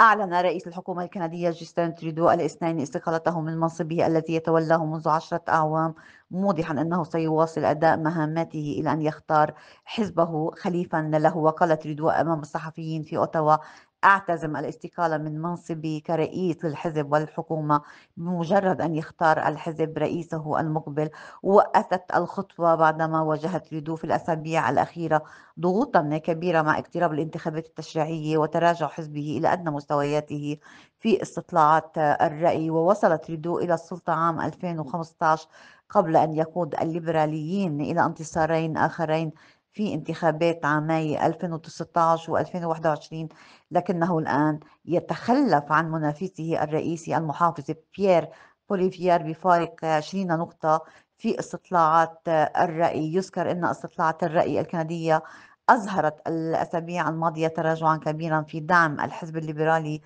أعلن رئيس الحكومة الكندية جاستن ترودو الاثنين استقالته من منصبه الذي يتولاه منذ 10 أعوام، موضحا أنه سيواصل أداء مهاماته إلى أن يختار حزبه خليفا له. وقال ترودو أمام الصحفيين في أوتاوا: أعتزم الاستقالة من منصبي كرئيس للحزب والحكومة بمجرد أن يختار الحزب رئيسه المقبل. وأتت الخطوة بعدما واجهت ترودو في الأسابيع الأخيرة ضغوطا كبيرة مع اقتراب الانتخابات التشريعية وتراجع حزبه إلى أدنى مستوياته في استطلاعات الرأي. ووصل ترودو إلى السلطة عام 2015 قبل أن يقود الليبراليين إلى انتصارين آخرين في انتخابات عامي 2016 و2021، لكنه الآن يتخلف عن منافسه الرئيسي المحافظ بيير بوليفيير بفارق 20 نقطة في استطلاعات الرأي. يذكر أن استطلاعات الرأي الكندية أظهرت الأسابيع الماضية تراجعا كبيرا في دعم الحزب الليبرالي،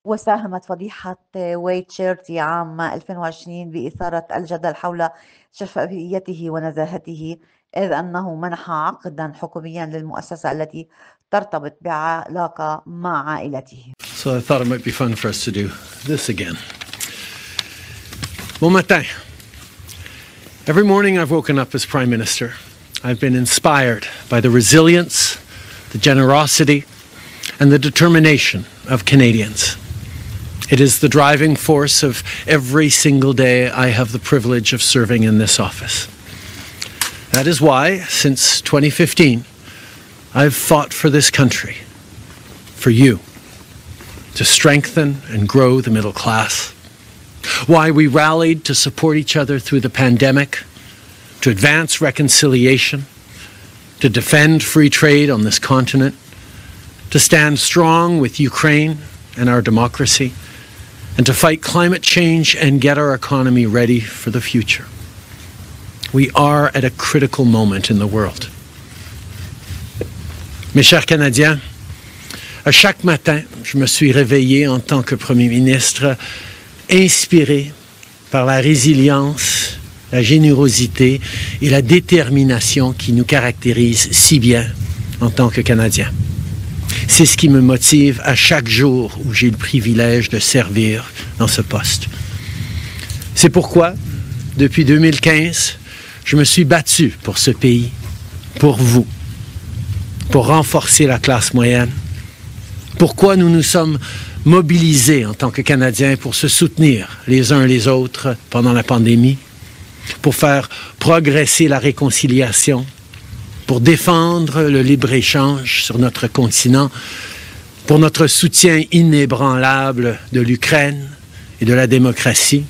وساهمت فضيحة ويت شيرتي عام 2020 بإثارة الجدل حول شفافيته ونزاهته، إذ أنه منح عقدا حكوميا للمؤسسة التي ترتبط بعلاقة مع عائلته. So I thought it might be fun for us to do this again. Bon matin. Every morning I've woken up as Prime Minister. I've been inspired by the resilience, the generosity, and the determination of Canadians. It is the driving force of every single day I have the privilege of serving in this office. That is why, since 2015, I've fought for this country, for you, to strengthen and grow the middle class. Why we rallied to support each other through the pandemic, to advance reconciliation, to defend free trade on this continent, to stand strong with Ukraine and our democracy, and to fight climate change and get our economy ready for the future. We are at a critical moment in the world. Mes chers Canadiens, à chaque matin, je me suis réveillé en tant que Premier ministre, inspiré par la résilience, la générosité et la détermination qui nous caractérisent si bien en tant que Canadiens. C'est ce qui me motive à chaque jour où j'ai le privilège de servir dans ce poste. C'est pourquoi, depuis 2015, je me suis battu pour ce pays, pour vous, pour renforcer la classe moyenne. Pourquoi nous nous sommes mobilisés en tant que Canadiens pour se soutenir les uns les autres pendant la pandémie, pour faire progresser la réconciliation, pour défendre le libre-échange sur notre continent, pour notre soutien inébranlable de l'Ukraine et de la démocratie,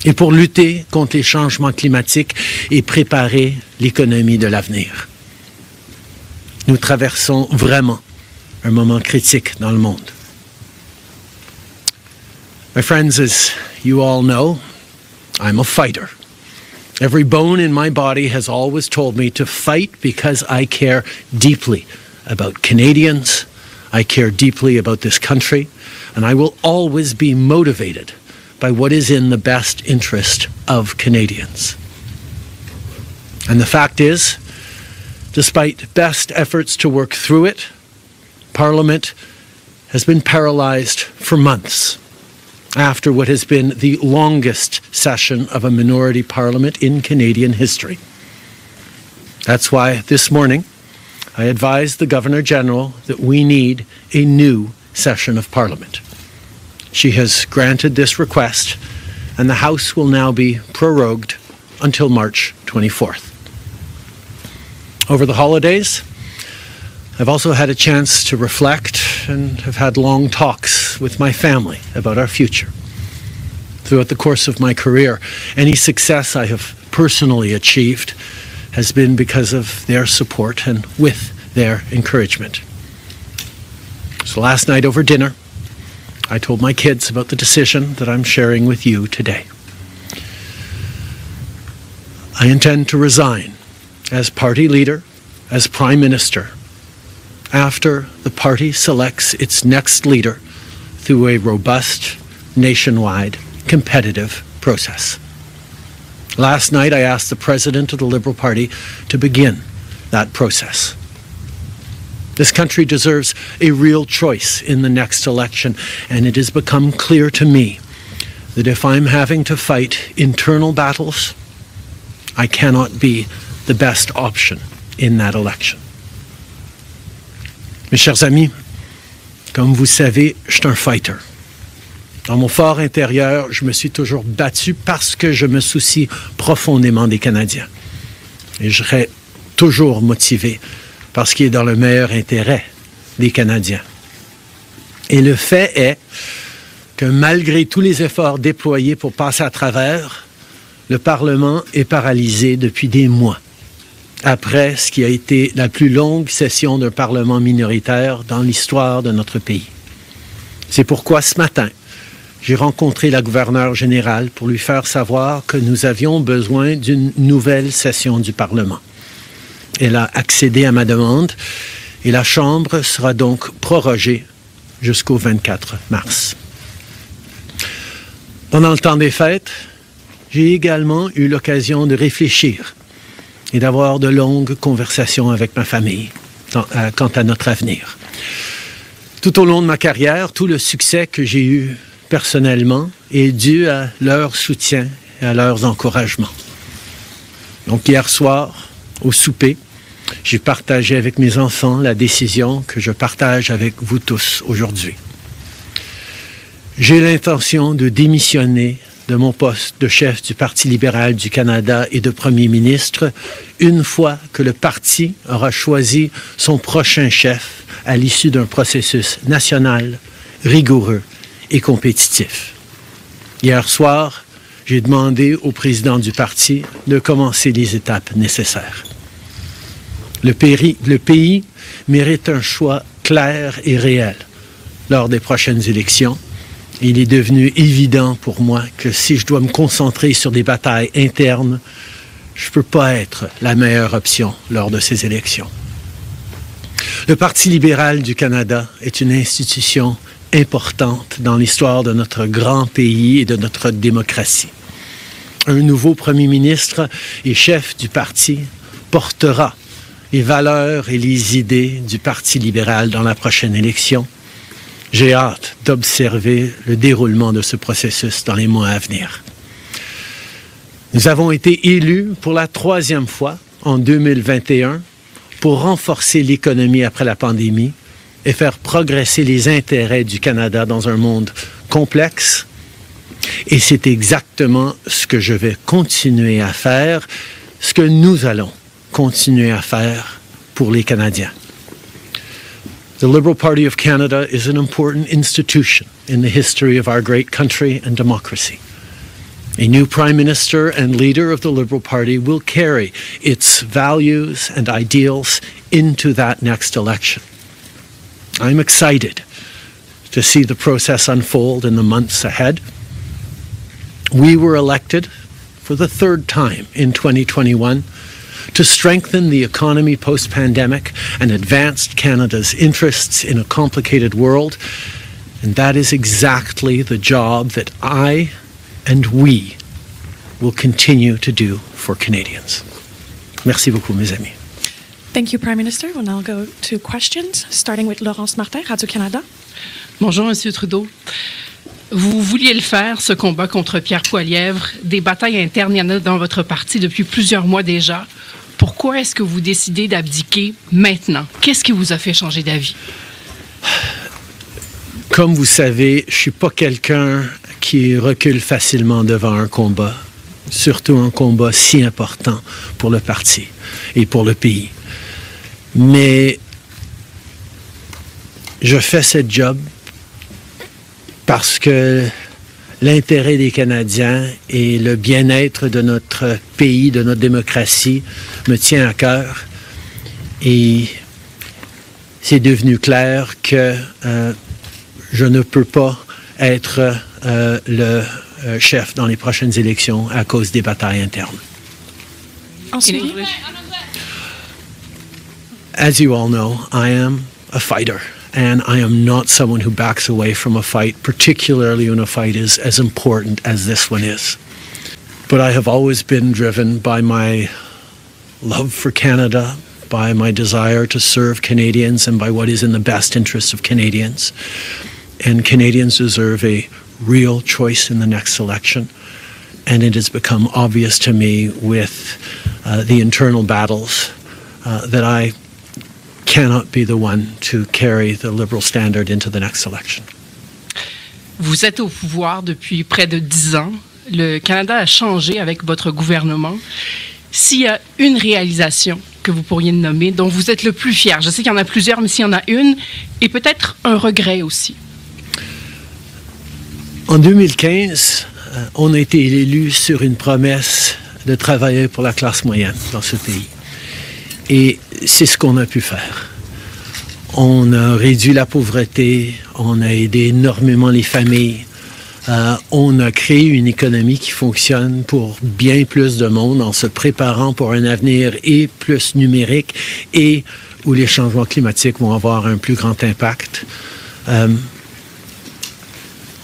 et pour lutter contre les changements climatiques et préparer l'économie de l'avenir. Nous traversons vraiment un moment critique dans le monde. My friends, as you all know, I'm a fighter. Every bone in my body has always told me to fight because I care deeply about Canadians, I care deeply about this country, and I will always be motivated by what is in the best interest of Canadians. And the fact is, despite best efforts to work through it, Parliament has been paralysed for months after what has been the longest session of a minority parliament in Canadian history. That's why this morning I advised the Governor-General that we need a new session of Parliament. She has granted this request, and the House will now be prorogued until March 24th. Over the holidays, I've also had a chance to reflect and have had long talks with my family about our future. Throughout the course of my career, any success I have personally achieved has been because of their support and with their encouragement. So last night over dinner, I told my kids about the decision that I'm sharing with you today. I intend to resign as party leader, as Prime Minister, after the party selects its next leader through a robust, nationwide, competitive process. Last night, I asked the President of the Liberal Party to begin that process. This country deserves a real choice in the next election, and it has become clear to me that if I'm having to fight internal battles, I cannot be the best option in that election. Mes chers amis, comme vous savez, je suis un fighter. Dans mon fort intérieur, je me suis toujours battu parce que je me soucie profondément des Canadiens. Et je serai toujours motivé par ce qui est dans le meilleur intérêt des Canadiens. Et le fait est que malgré tous les efforts déployés pour passer à travers, le Parlement est paralysé depuis des mois, après ce qui a été la plus longue session d'un Parlement minoritaire dans l'histoire de notre pays. C'est pourquoi ce matin, j'ai rencontré la gouverneure générale pour lui faire savoir que nous avions besoin d'une nouvelle session du Parlement. Elle a accédé à ma demande et la Chambre sera donc prorogée jusqu'au 24 mars. Pendant le temps des fêtes, j'ai également eu l'occasion de réfléchir et d'avoir de longues conversations avec ma famille quant à notre avenir. Tout au long de ma carrière, tout le succès que j'ai eu personnellement est dû à leur soutien et à leurs encouragements. Donc hier soir, au souper, j'ai partagé avec mes enfants la décision que je partage avec vous tous aujourd'hui. J'ai l'intention de démissionner de mon poste de chef du Parti libéral du Canada et de premier ministre une fois que le parti aura choisi son prochain chef à l'issue d'un processus national, rigoureux et compétitif. Hier soir, j'ai demandé au président du parti de commencer les étapes nécessaires. Le pays mérite un choix clair et réel lors des prochaines élections. Il est devenu évident pour moi que si je dois me concentrer sur des batailles internes, je ne peux pas être la meilleure option lors de ces élections. Le Parti libéral du Canada est une institution importante dans l'histoire de notre grand pays et de notre démocratie. Un nouveau premier ministre et chef du parti portera les valeurs et les idées du Parti libéral dans la prochaine élection. J'ai hâte d'observer le déroulement de ce processus dans les mois à venir. Nous avons été élus pour la 3e fois en 2021 pour renforcer l'économie après la pandémie et faire progresser les intérêts du Canada dans un monde complexe. Et c'est exactement ce que je vais continuer à faire, ce que nous allons continuer à faire pour les Canadiens. The Liberal Party of Canada is an important institution in the history of our great country and democracy. A new Prime Minister and leader of the Liberal Party will carry its values and ideals into that next election. I'm excited to see the process unfold in the months ahead. We were elected for the 3rd time in 2021 to strengthen the economy post-pandemic and advance Canada's interests in a complicated world. And that is exactly the job that I and we will continue to do for Canadians. Merci beaucoup, mes amis. Thank you, Prime Minister. We'll now go to questions, starting with Laurence Martin, Radio-Canada. Bonjour, M. Trudeau. Vous vouliez le faire, ce combat contre Pierre Poilievre. Des batailles internes, il y en a dans votre parti depuis plusieurs mois déjà. Pourquoi est-ce que vous décidez d'abdiquer maintenant? Qu'est-ce qui vous a fait changer d'avis? Comme vous savez, je ne suis pas quelqu'un qui recule facilement devant un combat, surtout un combat si important pour le parti et pour le pays. Mais je fais ce job parce que l'intérêt des Canadiens et le bien-être de notre pays, de notre démocratie, me tient à cœur. Et c'est devenu clair que je ne peux pas être le chef dans les prochaines élections à cause des batailles internes. Ensuite, As you all know, I am a fighter. And I am not someone who backs away from a fight, particularly when a fight is as important as this one is. But I have always been driven by my love for Canada, by my desire to serve Canadians and by what is in the best interest of Canadians. And Canadians deserve a real choice in the next election. And it has become obvious to me with the internal battles that I cannot be the one to carry the Liberal standard into the next election. Vous êtes au pouvoir depuis près de 10 ans. Le Canada a changé avec votre gouvernement. S'il y a une réalisation que vous pourriez nommer, dont vous êtes le plus fier, je sais qu'il y en a plusieurs, mais s'il y en a une, et peut-être un regret aussi. En 2015, on a été élu sur une promesse de travailler pour la classe moyenne dans ce pays. Et c'est ce qu'on a pu faire. On a réduit la pauvreté, on a aidé énormément les familles, on a créé une économie qui fonctionne pour bien plus de monde en se préparant pour un avenir et plus numérique et où les changements climatiques vont avoir un plus grand impact.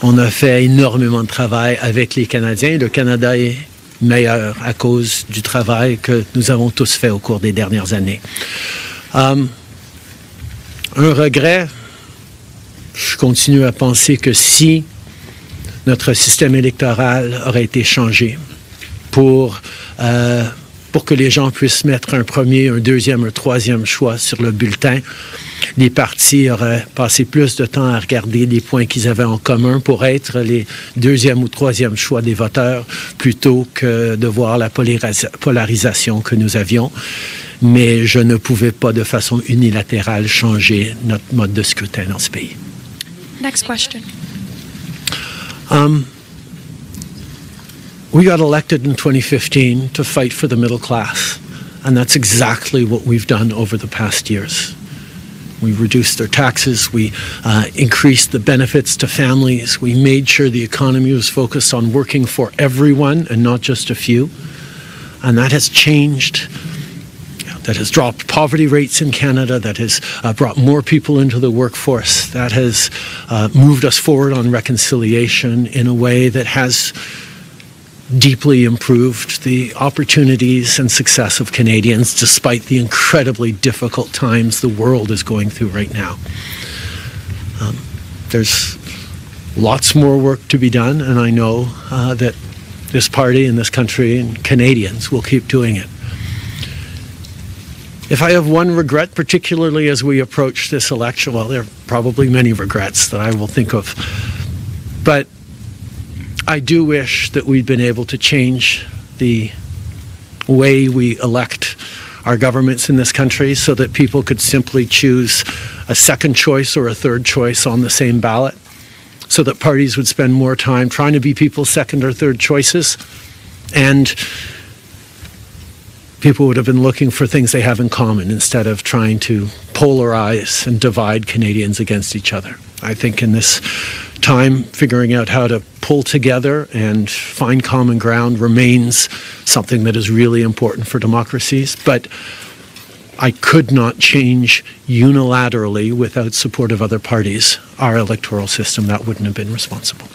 On a fait énormément de travail avec les Canadiens. Le Canada est meilleur à cause du travail que nous avons tous fait au cours des dernières années. Un regret, je continue à penser que si notre système électoral aurait été changé pour que les gens puissent mettre un premier, un deuxième, un troisième choix sur le bulletin, les partis auraient passé plus de temps à regarder les points qu'ils avaient en commun pour être les deuxième ou troisième choix des voteurs plutôt que de voir la polarisation que nous avions. Mais je ne pouvais pas de façon unilatérale changer notre mode de scrutin dans ce pays. Next question. We got elected in 2015 to fight for the middle class, and that's exactly what we've done over the past years. We reduced their taxes, we increased the benefits to families, we made sure the economy was focused on working for everyone and not just a few, and that has changed. That has dropped poverty rates in Canada, that has brought more people into the workforce, that has moved us forward on reconciliation in a way that has deeply improved the opportunities and success of Canadians despite the incredibly difficult times the world is going through right now. There's lots more work to be done, and I know that this party and this country and Canadians will keep doing it. If I have one regret, particularly as we approach this election, well, there are probably many regrets that I will think of, but I do wish that we'd been able to change the way we elect our governments in this country so that people could simply choose a second choice or a third choice on the same ballot, so that parties would spend more time trying to be people's second or third choices, and people would have been looking for things they have in common instead of trying to polarize and divide Canadians against each other. I think in this time, figuring out how to pull together and find common ground remains something that is really important for democracies, but I could not change unilaterally without support of other parties our electoral system. That wouldn't have been responsible.